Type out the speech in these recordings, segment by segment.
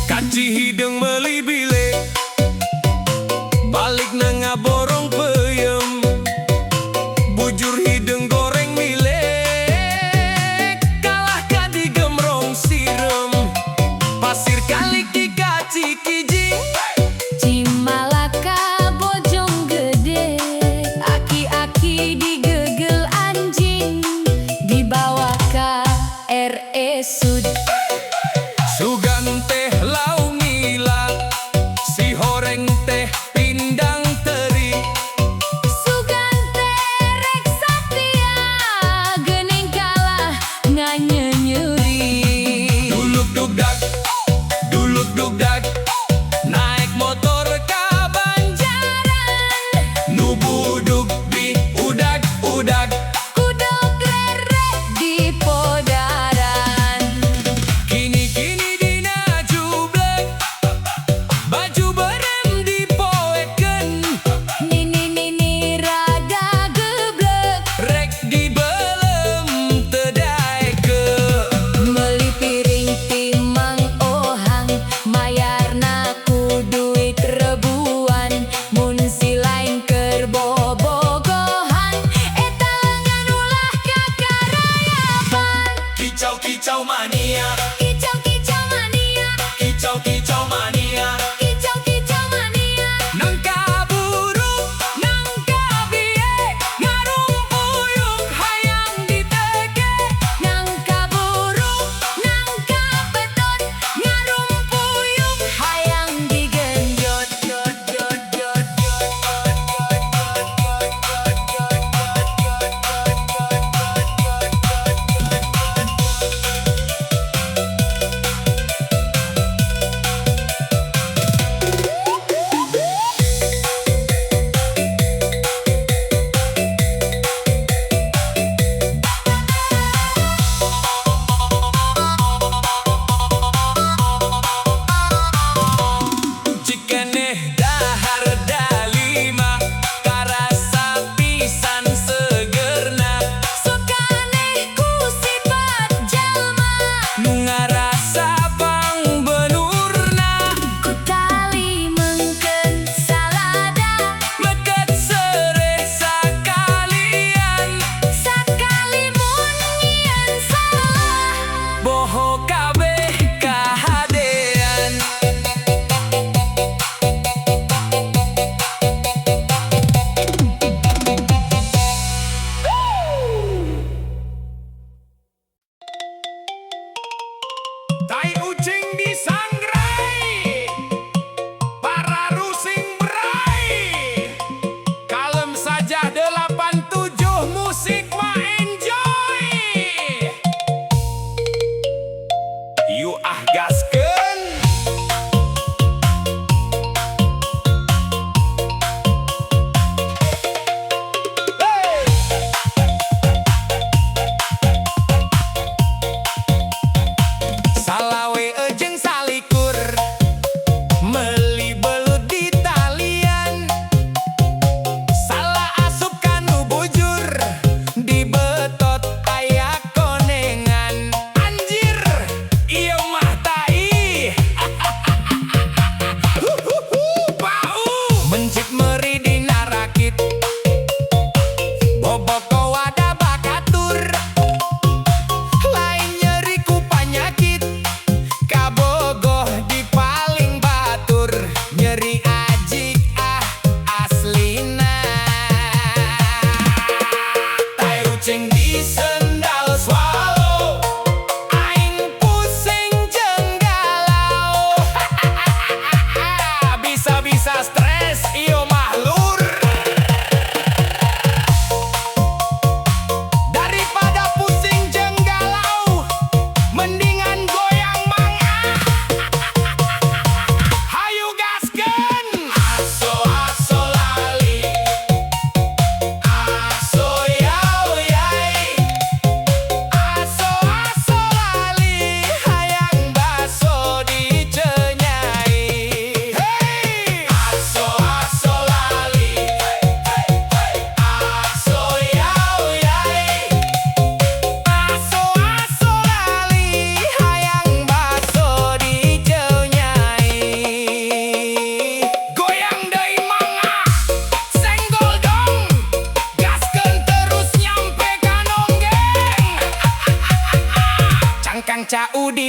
Kaci hidung meli bile balik nanga borong peyem bujur hidung goreng mile kalah kadi gemrong sirem pasir kali ki kaci kijing Cimalaka bojong gede aki-aki digegel anjing dibawa ka RSUD sugan teh lau ngila si horeng teh pindang teri sugan terek satia geuning kalah nganyenyeri duluk dugdag naik motor ka Banjaran nu budug di udag kudok lere di podaran kini dina jublek baju berem dipoeken nini rada geblek rek dibelem tedaeke meuli piring timang ohang mayarna ku duit rebuan mun si lain keur bobogohan eta lengan ulah kakarayapan kicau mania kicau mania kicau mania kicau mania nangka buru nangka bie ngarumpuyuk hayang diteke nangka burung nangka betot ngarumpuyuk hayang digenjot cikeneh dahar dalima karasa pisan segerna sukaneh ku sifat jalma nu ngarasa bang benurna ku tali mengkeun salada meket sereh sakalian sakalimun nyieun salah boho kabeh kahadean tai ucing disangrai para rusing berai kalem saja 87 musik mah enjoy you gaskeun salawe ejeng salikur meuli belut di talian salah asup kanu bujur di betot aya konengan anjir ieu mah tai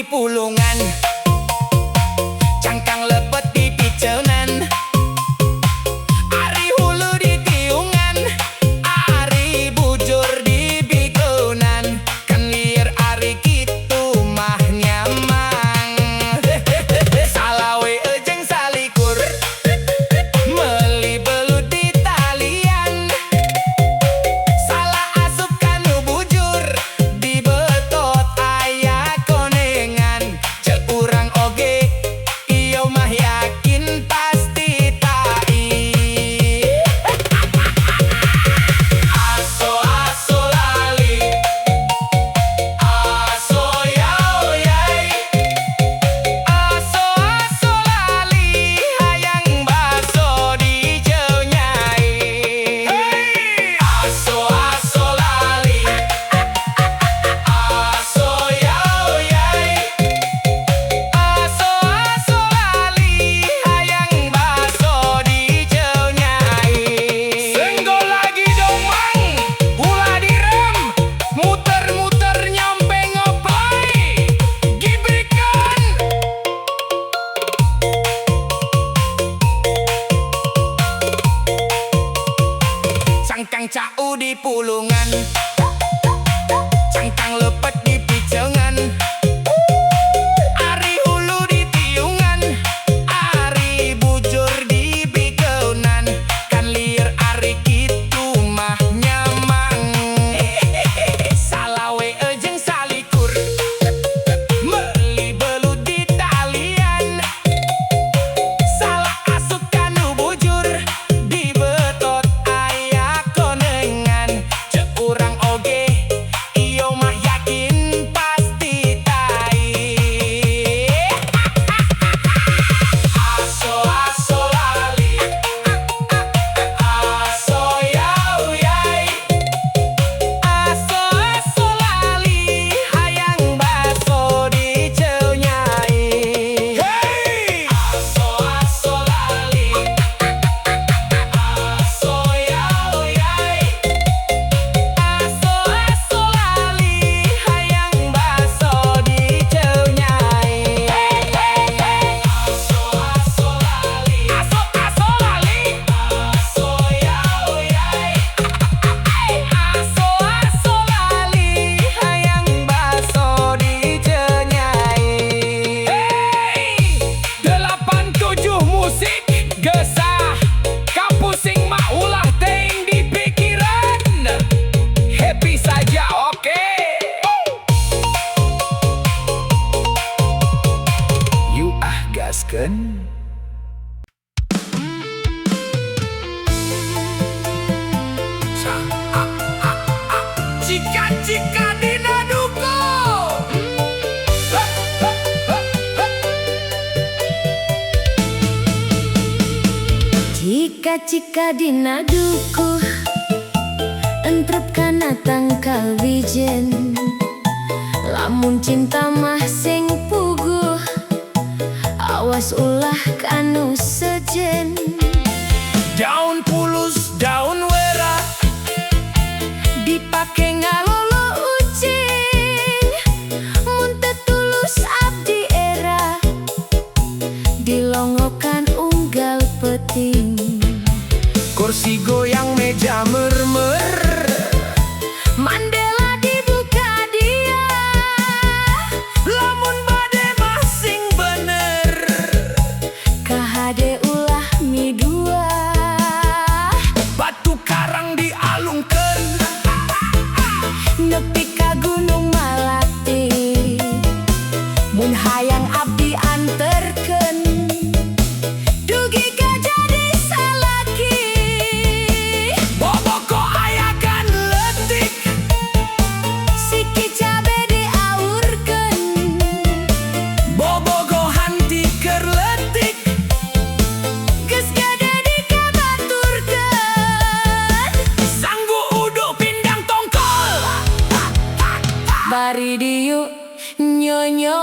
pulungan, cangkang lepet di picenan, ari hulu di tiungan, ari bujur di bikunan, kan liar ari kitu mah nyamang. Salawe ejeng salikur, meli belut di talian, salah asup kanu bujur, di betot aya konengan. Cek urang oge, iyo mah yakin pasti tai. Aso aso lali, aso yao yai, aso aso lali, hayang baso di jeu nyai. Aso aso lali, aso yao yai, aso aso lali, hayang baso di jeu nyai. Senggol lagi dong mang, ulah direm, muter-muter nyampe ngoplay, gibrikan. Cangkang cau di pulungan, cangkang lepet di picengan, ari hulu di tiungan, ari bujur di bikunan, kan liar ari kitu mah nyamang. Salawe ejeng salikur, meli belut di talian, salah asup kanu bujur, di betot aya konengan. Cek urang oge, iyo mah yakin pasti tai. Aso aso lali, aso yao yai, aso aso lali, hayang baso di jeu nyai. Aso aso lali, aso yao yai, aso aso lali, hayang baso di jeu nyai. Aso aso lali, aso aso lali, aso yao yai, aso aso lali, hayang baso di jeu nyai. 87 musik gesah, kapusing mah ulah teing di pikiran, happy saja oke. You gaskeun. Cika-cika dina duko. Cika-cika dina dukuh, entrep kana tangkal wijen. Lamun cinta mah sing puguh, awas ulah kanu sejen. Daun pulus, daun wera, Dipake ngalolo ucing, mun teu tulus abdi era, dilongokan unggal peting. kursi goyang meja mermer, Mandela dibuka dia, lamun bade mah sing bener. kahade ulah mi dua. Batu karang dialungkeun, Nepi ka Gunung Malati, mun hayang abdi anterkeun, dugi ka jadi salaki. boboko ayakan letik, Siki cabe diaurkeun, bobogohan tiker letik, geus gade dikabaturkeun. sanggu uduk pindang tongkol. Bari diu nyonyo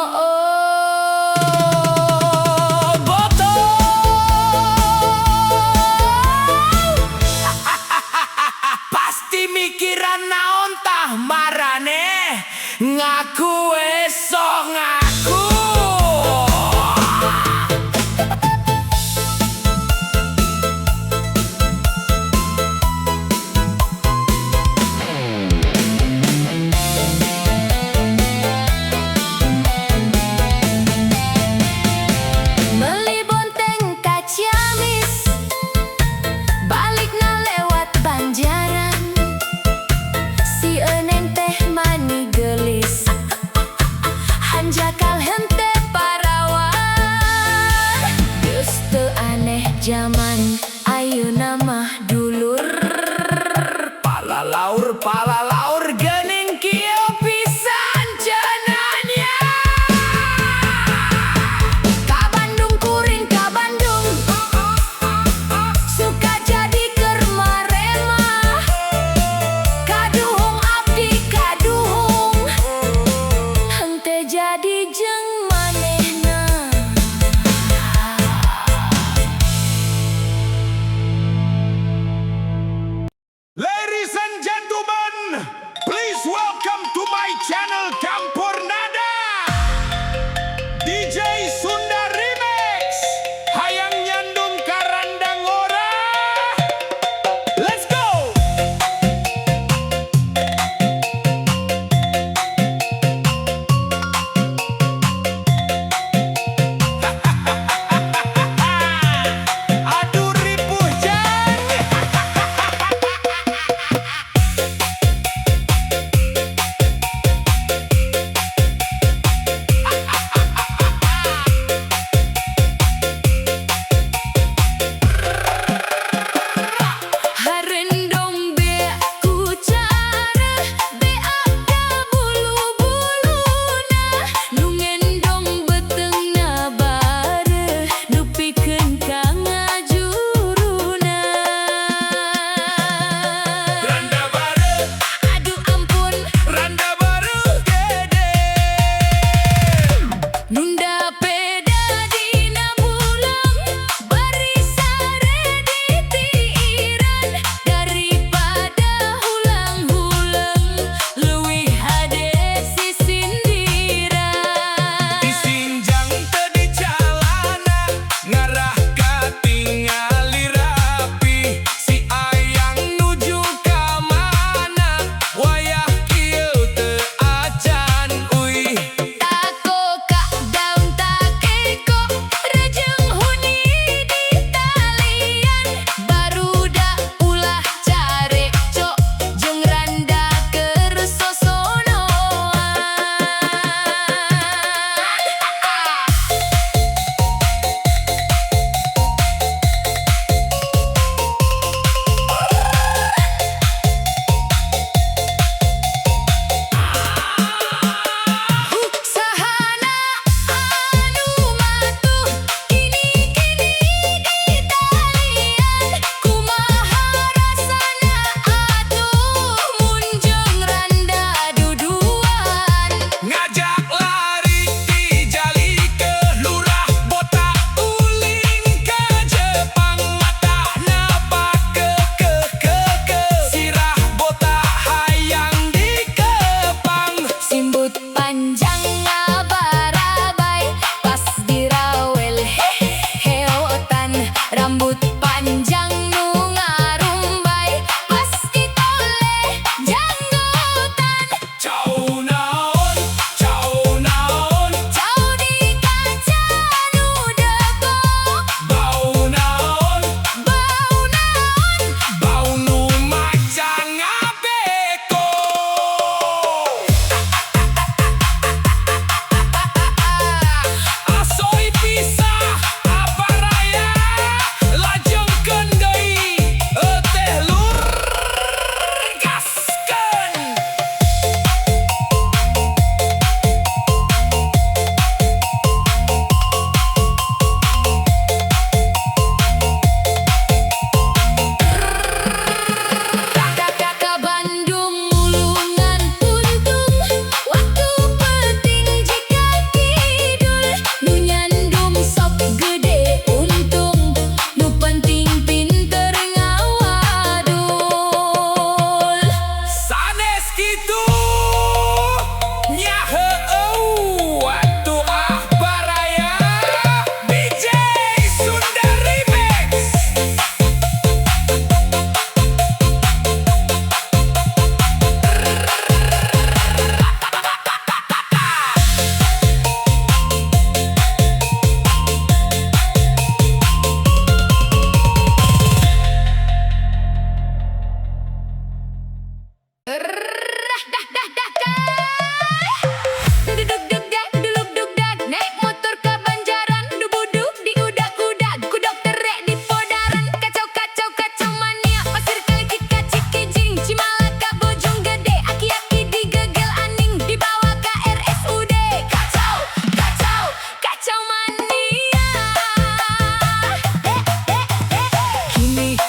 kacau mania.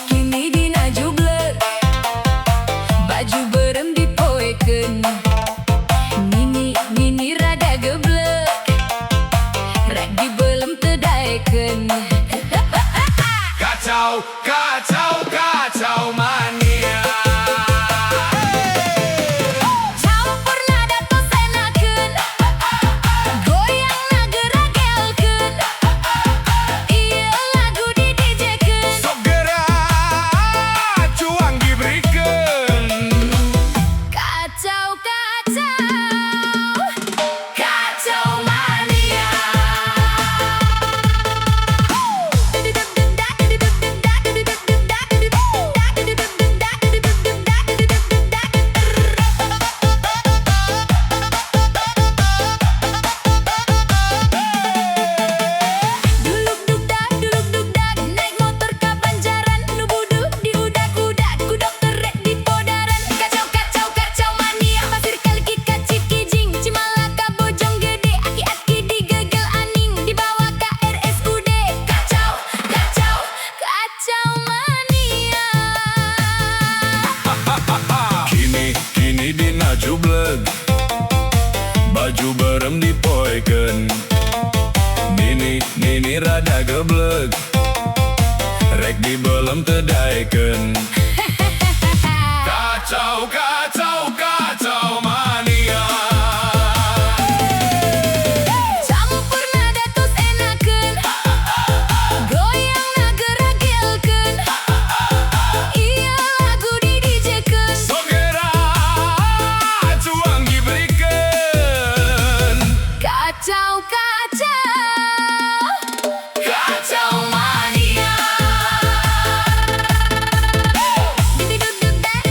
Kini dina jublek, baju berem dipoekeun. Nini rada geblek, rek dibelem teu daekeun. Kacau, kacau, kacau mania. Campurna da tos enakeun, goyangna geragelkeun. Ieu lagu di DJ-keun. Sok gerak, cuang diberikan. Kacau, kacau mania. Duluk duk dak, naik motor ka Banjaran, nu buduk diudak-udak, ku dokter rek di podaran. Kacau mania, pasir kaliki ka Cikijing, Cimalaka Bojong Gede, aki-aki digegel aning, dibawa ka RSUD. Kacau mania. Kini dina jublek, baju berem dipoekeun. Nini rada geblek, rek dibelem teu daekeun. Kacau, kacau, kacau mania. Campurna da tos enakeun, goyangna geragelkeun. Ieu lagu di DJ-keun. Sok gerak, cuang diberikan. Kacau mania. Duduk dak,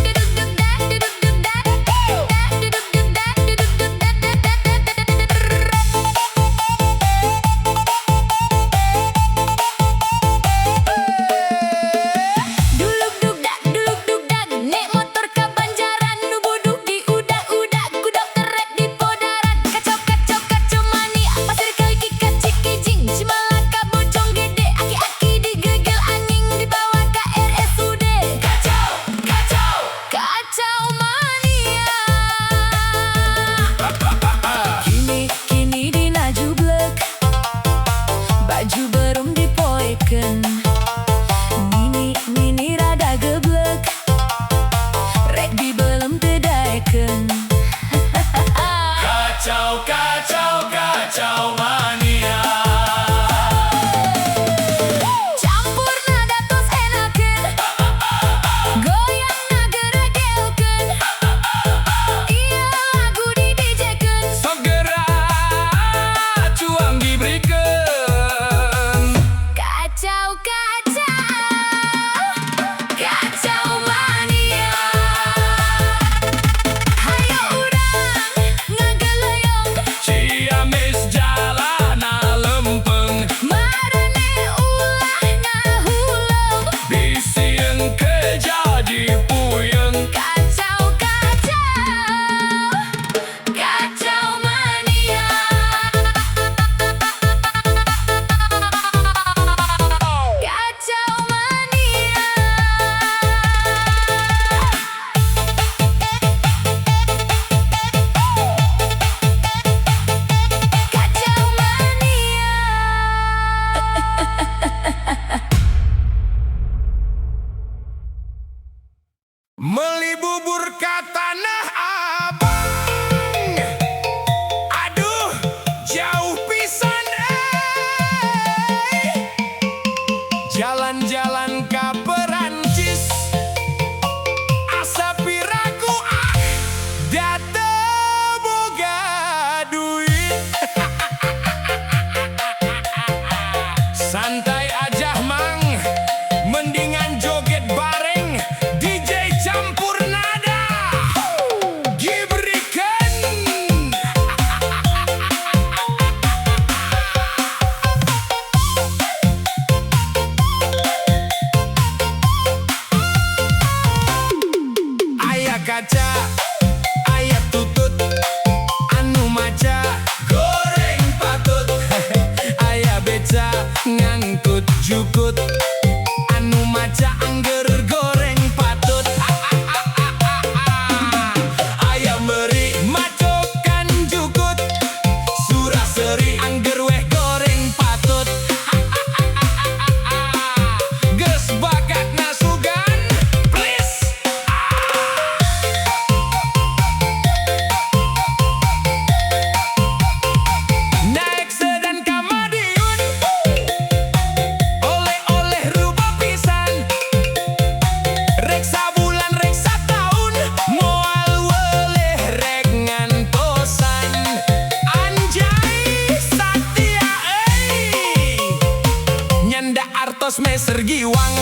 tos meser giwang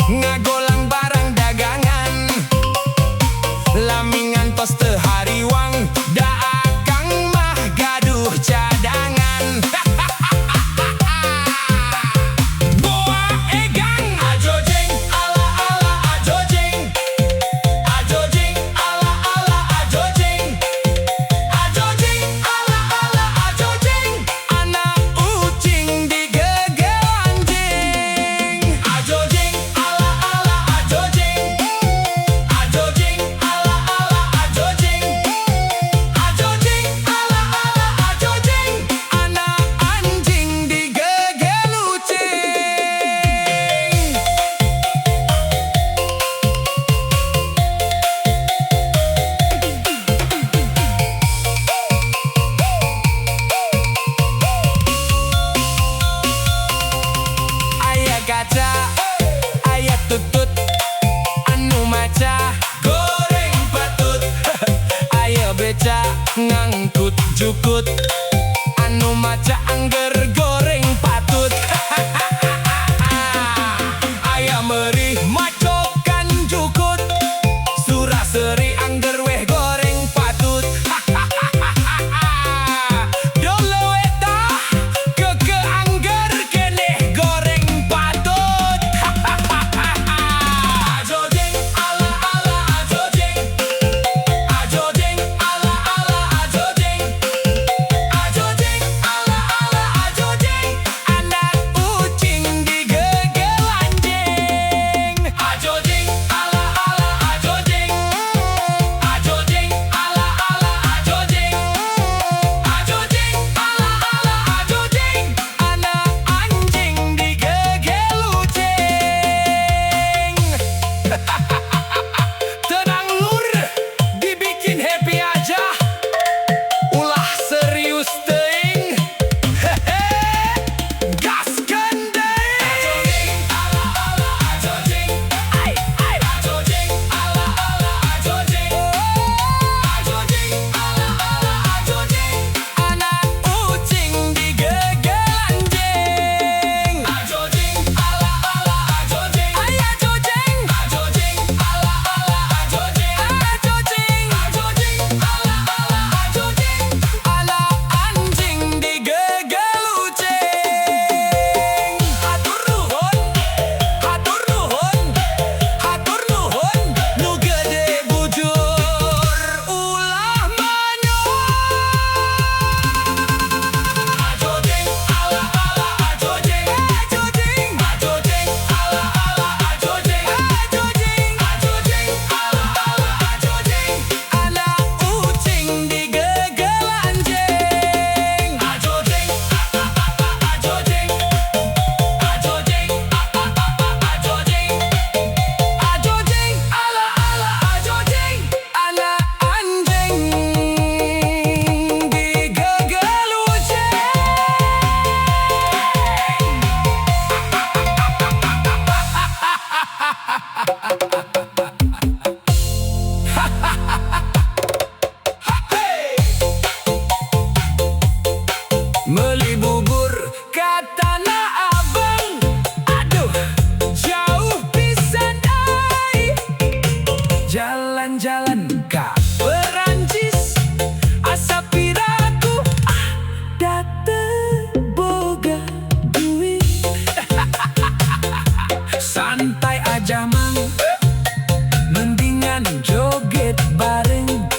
ngagolang barang dagangan lamingan tos teu hariwang da akang mah gaduh cadangan. Boa egang ajojeng ala ala ajojeng ajojeng ala ala ajojeng ajojeng ala ala ajojeng anak ucing digegel anjing ajojeng ala ala ajojeng ajojeng ala ala ajojeng ajojeng ala ala ajojeng anak anjing digegel ucing. Aya kaca, aya tutut, anu maca goreng patut. Aya beca ngangkut jukut, anu maca angger goreng patut. Aya meurih macokan jukut, suraseri angger weh goreng patut. Dolo eta keke angger keneh goreng patut. Ajojeng ala ala ajojeng ajojeng ala ala ajojeng ajojeng ala ala ajojeng anak ucing digegel anjing ajojeng ala ala ajojeng ajojeng ala ala ajojeng ajojeng ala ala ajojeng anak anjing digegel ucing. Tenang lur, dibikin happy aja, ulah serius teuing. Hehe, gaskeun deui. Ajojeng ala ala ajojeng ai ai ajojeng ala ala ajojeng ajojeng ala ala ajojeng anak ucing digegel anjing ajojeng ala ala ajojeng ai ajojeng ajojeng ala ala ajojeng ajojeng ajojeng ala ala ajojeng anak anjing digegel ucing. Hatur nuhun hatur nuhun hatur nuhun nu gede bujur ulah ajojeng ala ala ajojeng ajojeng ajojeng ala ala ajojeng ajojeng ajojeng ala ala ajojeng anak ucing digegel anjing ajojeng ajojeng ajojeng ajojeng ajojeng ala ala ajojeng anak anjing digegel ucing. Meuli bubur ka Tanah Abang, aduh jauh pisan ai. Jalan-jalan ka Perancis, asa piraku da teu boga duit. Santai aja mang, mendingan joget bareng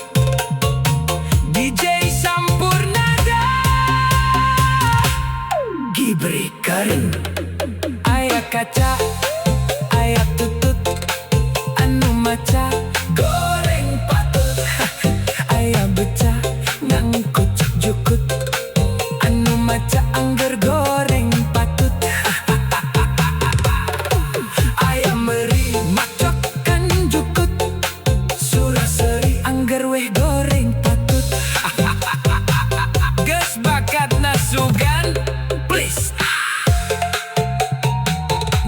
DJ Sampurnada Gibri Karim. Aya kaca, aya tutut, anu maca goreng patut. Aya beca ngangkut jukut, anu maca angger goreng patut. Aya meuri macokan jukut, suraseri angger weh goreng patut. Geus bakat nasugan, please.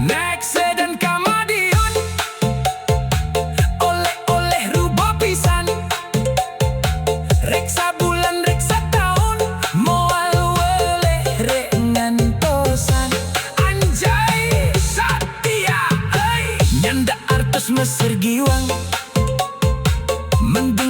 Next dan Kamadiun oleh Mendengar